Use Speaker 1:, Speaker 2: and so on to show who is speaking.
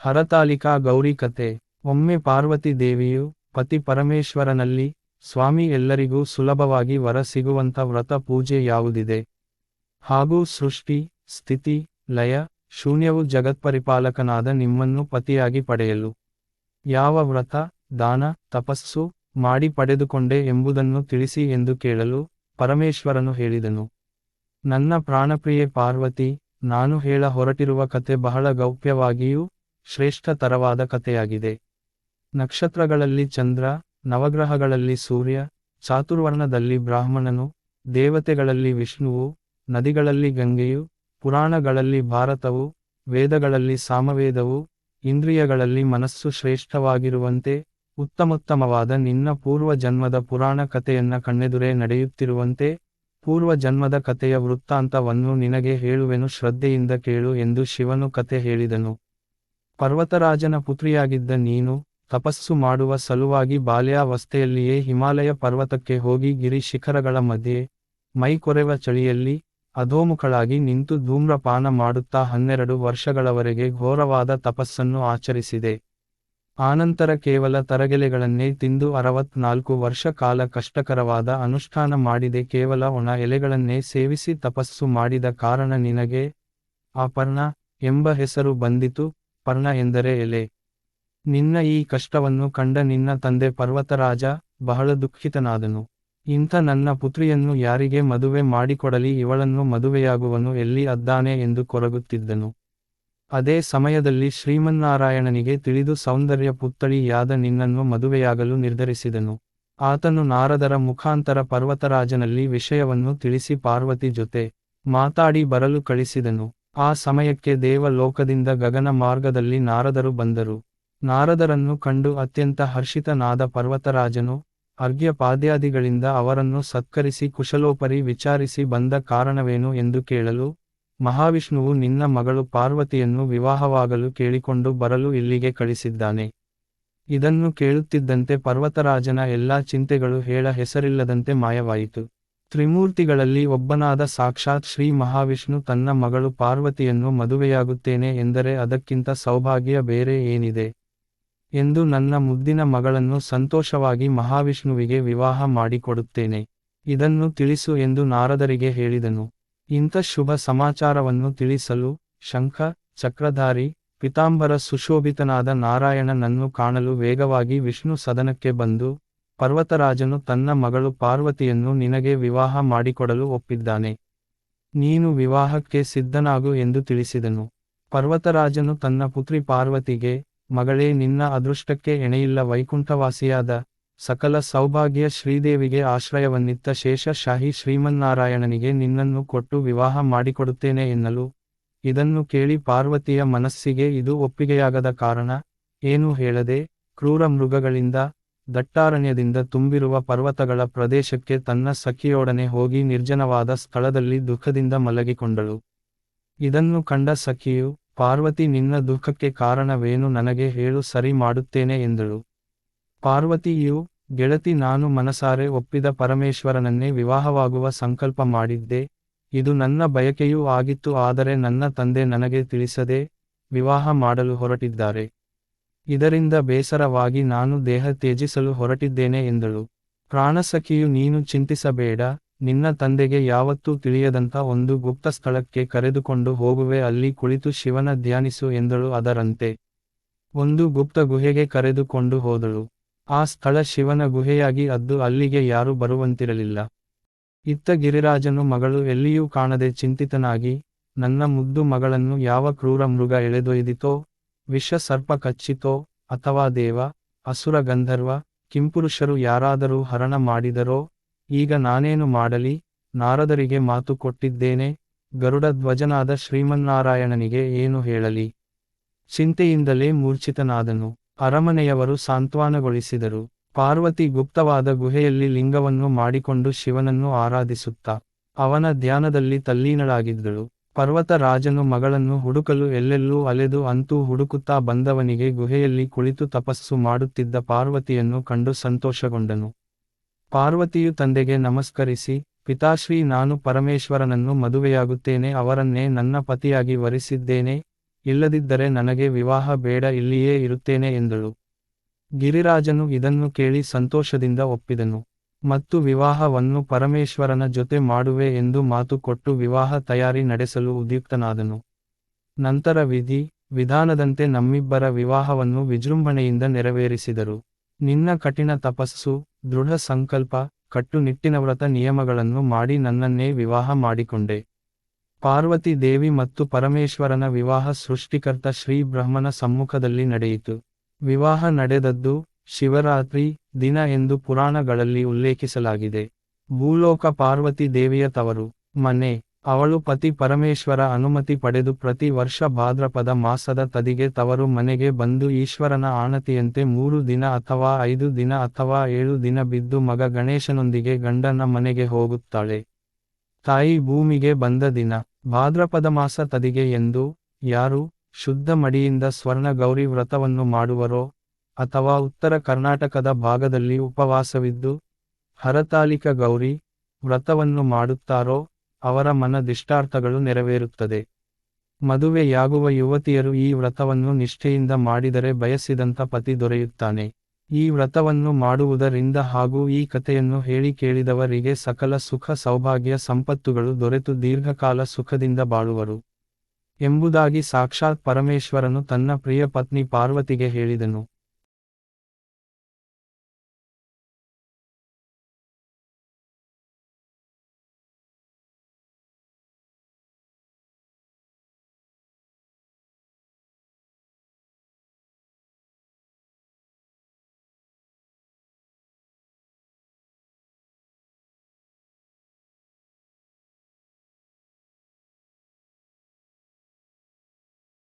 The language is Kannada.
Speaker 1: ಹರತಾಲಿಕಾ ಗೌರಿ ಕತೆ. ಒಮ್ಮೆ ಪಾರ್ವತಿ ದೇವಿಯು ಪತಿ ಪರಮೇಶ್ವರನಲ್ಲಿ, ಸ್ವಾಮಿ ಎಲ್ಲರಿಗೂ ಸುಲಭವಾಗಿ ವರ ಸಿಗುವಂತ ವ್ರತ ಪೂಜೆ ಯಾವುದಿದೆ? ಹಾಗೂ ಸೃಷ್ಟಿ, ಸ್ಥಿತಿ, ಲಯ, ಶೂನ್ಯವು ಜಗತ್ಪರಿಪಾಲಕನಾದ ನಿಮ್ಮನ್ನು ಪತಿಯಾಗಿ ಪಡೆಯಲು ಯಾವ ವ್ರತ, ದಾನ, ತಪಸ್ಸು ಮಾಡಿ ಪಡೆದುಕೊಂಡೆ ಎಂಬುದನ್ನು ತಿಳಿಸಿ ಎಂದು ಕೇಳಲು, ಪರಮೇಶ್ವರನು ಹೇಳಿದನು. ನನ್ನ ಪ್ರಾಣಪ್ರಿಯೆ ಪಾರ್ವತಿ, ನಾನು ಹೇಳ ಹೊರಟಿರುವ ಕತೆ ಬಹಳ ಗೌಪ್ಯವಾಗಿಯೂ ಶ್ರೇಷ್ಠತರವಾದ ಕಥೆಯಾಗಿದೆ. ನಕ್ಷತ್ರಗಳಲ್ಲಿ ಚಂದ್ರ, ನವಗ್ರಹಗಳಲ್ಲಿ ಸೂರ್ಯ, ಚಾತುರ್ವರ್ಣದಲ್ಲಿ ಬ್ರಾಹ್ಮಣನು, ದೇವತೆಗಳಲ್ಲಿ ವಿಷ್ಣುವು, ನದಿಗಳಲ್ಲಿ ಗಂಗೆಯು, ಪುರಾಣಗಳಲ್ಲಿ ಭಾರತವು, ವೇದಗಳಲ್ಲಿ ಸಾಮವೇದವು, ಇಂದ್ರಿಯಗಳಲ್ಲಿ ಮನಸ್ಸು ಶ್ರೇಷ್ಠವಾಗಿರುವಂತೆ, ಉತ್ತಮೋತ್ತಮವಾದ ನಿನ್ನ ಪೂರ್ವ ಜನ್ಮದ ಪುರಾಣ ಕಥೆಯನ್ನ ಕಣ್ಣೆದುರೇ ನಡೆಯುತ್ತಿರುವಂತೆ, ಪೂರ್ವ ಜನ್ಮದ ಕಥೆಯ ವೃತ್ತಾಂತವನ್ನು ನಿನಗೆ ಹೇಳುವೆನು, ಶ್ರದ್ಧೆಯಿಂದ ಕೇಳು ಎಂದು ಶಿವನು ಕಥೆ ಹೇಳಿದನು. ಪರ್ವತರಾಜನ ಪುತ್ರಿಯಾಗಿದ್ದ ನೀನು, ತಪಸ್ಸು ಮಾಡುವ ಸಲುವಾಗಿ ಬಾಲ್ಯಾವಸ್ಥೆಯಲ್ಲಿಯೇ ಹಿಮಾಲಯ ಪರ್ವತಕ್ಕೆ ಹೋಗಿ ಗಿರಿ ಶಿಖರಗಳ ಮಧ್ಯೆ, ಮೈ ಕೊರೆವ ಚಳಿಯಲ್ಲಿ, ಅಧೋಮುಖಳಾಗಿ ನಿಂತು ಧೂಮ್ರಪಾನ ಮಾಡುತ್ತಾ 12 ವರ್ಷಗಳವರೆಗೆ ಘೋರವಾದ ತಪಸ್ಸನ್ನು ಆಚರಿಸಿದೆ. ಆನಂತರ ಕೇವಲ ತರಗೆಲೆಗಳನ್ನೇ ತಿಂದು 64 ವರ್ಷ ಕಾಲ ಕಷ್ಟಕರವಾದ ಅನುಷ್ಠಾನ ಮಾಡಿದೆ. ಕೇವಲ ಒಣ ಎಲೆಗಳನ್ನೇ ಸೇವಿಸಿ ತಪಸ್ಸು ಮಾಡಿದ ಕಾರಣ ನಿನಗೆ ಅಪರ್ಣ ಎಂಬ ಹೆಸರು ಬಂದಿತು. ಪರ್ಣ ಎಂದರೆ ಎಲೆ. ನಿನ್ನ ಈ ಕಷ್ಟವನ್ನು ಕಂಡ ನಿನ್ನ ತಂದೆ ಪರ್ವತರಾಜ ಬಹಳ ದುಃಖಿತನಾದನು. ಇಂಥ ನನ್ನ ಪುತ್ರಿಯನ್ನು ಯಾರಿಗೆ ಮದುವೆ ಮಾಡಿಕೊಡಲಿ, ಇವಳನ್ನು ಮದುವೆಯಾಗುವನು ಎಲ್ಲಿ ಅದ್ದಾನೆ ಎಂದು ಕೊರಗುತ್ತಿದ್ದನು. ಅದೇ ಸಮಯದಲ್ಲಿ ಶ್ರೀಮನ್ನಾರಾಯಣನಿಗೆ ತಿಳಿದು ಸೌಂದರ್ಯ ಪುತ್ಥಳಿಯಾದ ನಿನ್ನನ್ನು ಮದುವೆಯಾಗಲು ನಿರ್ಧರಿಸಿದನು. ಆತನು ನಾರದರ ಮುಖಾಂತರ ಪರ್ವತರಾಜನಲ್ಲಿ ವಿಷಯವನ್ನು ತಿಳಿಸಿ ಪಾರ್ವತಿ ಜೊತೆ ಮಾತಾಡಿ ಬರಲು ಕಳಿಸಿದನು. ಆ ಸಮಯಕ್ಕೆ ದೇವಲೋಕದಿಂದ ಗಗನ ಮಾರ್ಗದಲ್ಲಿ ನಾರದರು ಬಂದರು. ನಾರದರನ್ನು ಕಂಡು ಅತ್ಯಂತ ಹರ್ಷಿತನಾದ ಪರ್ವತರಾಜನು ಅರ್ಘ್ಯಪಾದ್ಯಾದಿಗಳಿಂದ ಅವರನ್ನು ಸತ್ಕರಿಸಿ ಕುಶಲೋಪರಿ ವಿಚಾರಿಸಿ ಬಂದ ಕಾರಣವೇನು ಎಂದು ಕೇಳಲು, ಮಹಾವಿಷ್ಣುವು ನಿನ್ನ ಮಗಳು ಪಾರ್ವತಿಯನ್ನು ವಿವಾಹವಾಗಲು ಕೇಳಿಕೊಂಡು ಬರಲು ಇಲ್ಲಿಗೆ ಕಳಿಸಿದ್ದಾನೆ. ಇದನ್ನು ಕೇಳುತ್ತಿದ್ದಂತೆ ಪರ್ವತರಾಜನ ಎಲ್ಲಾ ಚಿಂತೆಗಳು ಹೇಳ ಹೆಸರಿಲ್ಲದಂತೆ ಮಾಯವಾಯಿತು. ತ್ರಿಮೂರ್ತಿಗಳಲ್ಲಿ ಒಬ್ಬನಾದ ಸಾಕ್ಷಾತ್ ಶ್ರೀ ಮಹಾವಿಷ್ಣು ತನ್ನ ಮಗಳು ಪಾರ್ವತಿಯನ್ನು ಮದುವೆಯಾಗುತ್ತೇನೆ ಎಂದರೆ ಅದಕ್ಕಿಂತ ಸೌಭಾಗ್ಯ ಬೇರೆ ಏನಿದೆ ಎಂದು ನನ್ನ ಮುದ್ದಿನ ಮಗಳನ್ನು ಸಂತೋಷವಾಗಿ ಮಹಾವಿಷ್ಣುವಿಗೆ ವಿವಾಹ ಮಾಡಿಕೊಡುತ್ತೇನೆ. ಇದನ್ನು ತಿಳಿಸು ಎಂದು ನಾರದರಿಗೆ ಹೇಳಿದನು. ಇಂಥ ಶುಭ ಸಮಾಚಾರವನ್ನು ತಿಳಿಸಲು ಶಂಖ ಚಕ್ರಧಾರಿ ಪಿತಾಂಬರ ಸುಶೋಭಿತನಾದ ನಾರಾಯಣನನ್ನು ಕಾಣಲು ವೇಗವಾಗಿ ವಿಷ್ಣು ಸದನಕ್ಕೆ ಬಂದು, ಪರ್ವತರಾಜನು ತನ್ನ ಮಗಳು ಪಾರ್ವತಿಯನ್ನು ನಿನಗೆ ವಿವಾಹ ಮಾಡಿಕೊಡಲು ಒಪ್ಪಿದ್ದಾನೆ. ನೀನು ವಿವಾಹಕ್ಕೆ ಸಿದ್ಧನಾಗು ಎಂದು ತಿಳಿಸಿದನು. ಪರ್ವತರಾಜನು ತನ್ನ ಪುತ್ರಿ ಪಾರ್ವತಿಗೆ, ಮಗಳೇ, ನಿನ್ನ ಅದೃಷ್ಟಕ್ಕೆ ಎಣೆಯಿಲ್ಲ. ವೈಕುಂಠವಾಸಿಯಾದ ಸಕಲ ಸೌಭಾಗ್ಯ ಶ್ರೀದೇವಿಗೆ ಆಶ್ರಯವನ್ನಿತ್ತ ಶೇಷಶಾಹಿ ಶ್ರೀಮನ್ನಾರಾಯಣನಿಗೆ ನಿನ್ನನ್ನು ಕೊಟ್ಟು ವಿವಾಹ ಮಾಡಿಕೊಡುತ್ತೇನೆ ಎನ್ನಲು, ಇದನ್ನು ಕೇಳಿ ಪಾರ್ವತಿಯ ಮನಸ್ಸಿಗೆ ಇದು ಒಪ್ಪಿಗೆಯಾಗದ ಕಾರಣ ಏನೂ ಹೇಳದೆ, ಕ್ರೂರ ಮೃಗಗಳಿಂದ ದಟ್ಟಾರಣ್ಯದಿಂದ ತುಂಬಿರುವ ಪರ್ವತಗಳ ಪ್ರದೇಶಕ್ಕೆ ತನ್ನ ಸಖಿಯೊಡನೆ ಹೋಗಿ ನಿರ್ಜನವಾದ ಸ್ಥಳದಲ್ಲಿ ದುಃಖದಿಂದ ಮಲಗಿಕೊಂಡಳು. ಇದನ್ನು ಕಂಡ ಸಖಿಯು, ಪಾರ್ವತಿ, ನಿನ್ನ ದುಃಖಕ್ಕೆ ಕಾರಣವೇನು, ನನಗೆ ಹೇಳು, ಸರಿ ಮಾಡುತ್ತೇನೆ ಎಂದಳು. ಪಾರ್ವತಿಯು, ಗೆಳತಿ, ನಾನು ಮನಸಾರೆ ಒಪ್ಪಿದ ಪರಮೇಶ್ವರನನ್ನೇ ವಿವಾಹವಾಗುವ ಸಂಕಲ್ಪ ಮಾಡಿದ್ದೆ. ಇದು ನನ್ನ ಬಯಕೆಯೂ ಆಗಿತ್ತು. ಆದರೆ ನನ್ನ ತಂದೆ ನನಗೆ ತಿಳಿಸದೆ ವಿವಾಹ ಮಾಡಲು ಹೊರಟಿದ್ದಾರೆ. ಇದರಿಂದ ಬೇಸರವಾಗಿ ನಾನು ದೇಹ ತ್ಯಜಿಸಲು ಹೊರಟಿದ್ದೇನೆ ಎಂದಳು. ಪ್ರಾಣಸಖಿಯು, ನೀನು ಚಿಂತಿಸಬೇಡ, ನಿನ್ನ ತಂದೆಗೆ ಯಾವತ್ತೂ ತಿಳಿಯದಂಥ ಒಂದು ಗುಪ್ತ ಸ್ಥಳಕ್ಕೆ ಕರೆದುಕೊಂಡು ಹೋಗುವೆ, ಅಲ್ಲಿ ಕುಳಿತು ಶಿವನ ಧ್ಯಾನಿಸು ಎಂದಳು. ಅದರಂತೆ ಒಂದು ಗುಪ್ತ ಗುಹೆಗೆ ಕರೆದುಕೊಂಡು ಹೋದಳು. ಆ ಸ್ಥಳ ಶಿವನ ಗುಹೆಯಾಗಿ ಅದ್ದು ಅಲ್ಲಿಗೆ ಯಾರೂ ಬರುವಂತಿರಲಿಲ್ಲ. ಇತ್ತ ಗಿರಿರಾಜನು ಮಗಳು ಎಲ್ಲಿಯೂ ಕಾಣದೆ ಚಿಂತಿತನಾಗಿ, ನನ್ನ ಮುದ್ದು ಮಗಳನ್ನು ಯಾವ ಕ್ರೂರ ಮೃಗ ಎಳೆದೊಯ್ದಿತೋ, ವಿಷ ಸರ್ಪ ಕಚ್ಚಿತೋ, ಅಥವಾ ದೇವ, ಅಸುರ, ಗಂಧರ್ವ, ಕಿಂಪುರುಷರು ಯಾರಾದರೂ ಹರಣ ಮಾಡಿದರೋ, ಈಗ ನಾನೇನು ಮಾಡಲಿ? ನಾರದರಿಗೆ ಮಾತು ಕೊಟ್ಟಿದ್ದೇನೆ, ಗರುಡ ಧ್ವಜನಾದ ಶ್ರೀಮನ್ನಾರಾಯಣನಿಗೆ ಏನು ಹೇಳಲಿ? ಚಿಂತೆಯಿಂದಲೇ ಮೂರ್ಛಿತನಾದನು. ಅರಮನೆಯವರು ಸಾಂತ್ವನಗೊಳಿಸಿದರು. ಪಾರ್ವತಿ ಗುಪ್ತವಾದ ಗುಹೆಯಲ್ಲಿ ಲಿಂಗವನ್ನು ಮಾಡಿಕೊಂಡು ಶಿವನನ್ನು ಆರಾಧಿಸುತ್ತಾ ಅವನ ಧ್ಯಾನದಲ್ಲಿ ತಲ್ಲೀನಳಾಗಿದ್ದಳು. ಪರ್ವತರಾಜನು ಮಗಳನ್ನು ಹುಡುಕಲು ಎಲ್ಲೆಲ್ಲೂ ಅಲೆದು ಅಂತೂ ಹುಡುಕುತ್ತಾ ಬಂದವನಿಗೆ ಗುಹೆಯಲ್ಲಿ ಕುಳಿತು ತಪಸ್ಸು ಮಾಡುತ್ತಿದ್ದ ಪಾರ್ವತಿಯನ್ನು ಕಂಡು ಸಂತೋಷಗೊಂಡನು. ಪಾರ್ವತಿಯು ತಂದೆಗೆ ನಮಸ್ಕರಿಸಿ, ಪಿತಾಶ್ರೀ, ನಾನು ಪರಮೇಶ್ವರನನ್ನು ಮದುವೆಯಾಗುತ್ತೇನೆ, ಅವರನ್ನೇ ನನ್ನ ಪತಿಯಾಗಿ ವರಿಸಿದ್ದೇನೆ. ಇಲ್ಲದಿದ್ದರೆ ನನಗೆ ವಿವಾಹ ಬೇಡ, ಇಲ್ಲಿಯೇ ಇರುತ್ತೇನೆ ಎಂದಳು. ಗಿರಿರಾಜನು ಇದನ್ನು ಕೇಳಿ ಸಂತೋಷದಿಂದ ಒಪ್ಪಿದನು ಮತ್ತು ವಿವಾಹವನ್ನು ಪರಮೇಶ್ವರನ ಜೊತೆ ಮಾಡುವೆ ಎಂದು ಮಾತು ಕೊಟ್ಟು ವಿವಾಹ ತಯಾರಿ ನಡೆಸಲು ಉದ್ಯುಕ್ತನಾದನು. ನಂತರ ವಿಧಾನದಂತೆ ನಮ್ಮಿಬ್ಬರ ವಿವಾಹವನ್ನು ವಿಜೃಂಭಣೆಯಿಂದ ನೆರವೇರಿಸಿದರು. ನಿನ್ನ ಕಠಿಣ ತಪಸ್ಸು, ದೃಢ ಸಂಕಲ್ಪ, ಕಟ್ಟುನಿಟ್ಟಿನ ವ್ರತ ನಿಯಮಗಳನ್ನು ಮಾಡಿ ನನ್ನನ್ನೇ ವಿವಾಹ ಮಾಡಿಕೊಂಡೆ. ಪಾರ್ವತಿ ದೇವಿ ಮತ್ತು ಪರಮೇಶ್ವರನ ವಿವಾಹ ಸೃಷ್ಟಿಕರ್ತ ಶ್ರೀ ಬ್ರಹ್ಮನ ಸಮ್ಮುಖದಲ್ಲಿ ನಡೆಯಿತು. ವಿವಾಹ ನಡೆದದ್ದು ಶಿವರಾತ್ರಿ ದಿನ ಎಂದು ಪುರಾಣಗಳಲ್ಲಿ ಉಲ್ಲೇಖಿಸಲಾಗಿದೆ. ಭೂಲೋಕ ಪಾರ್ವತಿ ದೇವಿಯ ತವರು ಮನೆ. ಅವಳು ಪತಿ ಪರಮೇಶ್ವರ ಅನುಮತಿ ಪಡೆದು ಪ್ರತಿ ವರ್ಷ ಭಾದ್ರಪದ ಮಾಸದ ತದಿಗೆ ತವರು ಮನೆಗೆ ಬಂದು ಈಶ್ವರನ ಆಣತಿಯಂತೆ 3 ದಿನ ಅಥವಾ 5 ದಿನ ಅಥವಾ 7 ದಿನ ಬಿದ್ದು ಮಗ ಗಣೇಶನೊಂದಿಗೆ ಗಂಡನ ಮನೆಗೆ ಹೋಗುತ್ತಾಳೆ. ತಾಯಿ ಭೂಮಿಗೆ ಬಂದ ದಿನ ಭಾದ್ರಪದ ಮಾಸ ತದಿಗೆ ಎಂದು. ಯಾರು ಶುದ್ಧ ಮಡಿಯಿಂದ ಸ್ವರ್ಣ ಗೌರಿ ವ್ರತವನ್ನು ಮಾಡುವರೋ ಅಥವಾ ಉತ್ತರ ಕರ್ನಾಟಕದ ಭಾಗದಲ್ಲಿ ಉಪವಾಸವಿದ್ದು ಹರತಾಲಿಕ ಗೌರಿ ವ್ರತವನ್ನು ಮಾಡುತ್ತಾರೋ ಅವರ ಮನದಿಷ್ಟಾರ್ಥಗಳು ನೆರವೇರುತ್ತದೆ. ಮದುವೆಯಾಗುವ ಯುವತಿಯರು ಈ ವ್ರತವನ್ನು ನಿಷ್ಠೆಯಿಂದ ಮಾಡಿದರೆ ಬಯಸಿದಂಥ ಪತಿ ದೊರೆಯುತ್ತಾನೆ. ಈ ವ್ರತವನ್ನು ಮಾಡುವುದರಿಂದ ಹಾಗೂ ಈ ಕಥೆಯನ್ನು ಹೇಳಿ ಕೇಳಿದವರಿಗೆ ಸಕಲ ಸುಖ ಸೌಭಾಗ್ಯ ಸಂಪತ್ತುಗಳು ದೊರೆತು ದೀರ್ಘಕಾಲ ಸುಖದಿಂದ ಬಾಳುವರು ಎಂಬುದಾಗಿ ಸಾಕ್ಷಾತ್ ಪರಮೇಶ್ವರನು ತನ್ನ ಪ್ರಿಯ ಪತ್ನಿ ಪಾರ್ವತಿಗೆ ಹೇಳಿದನು.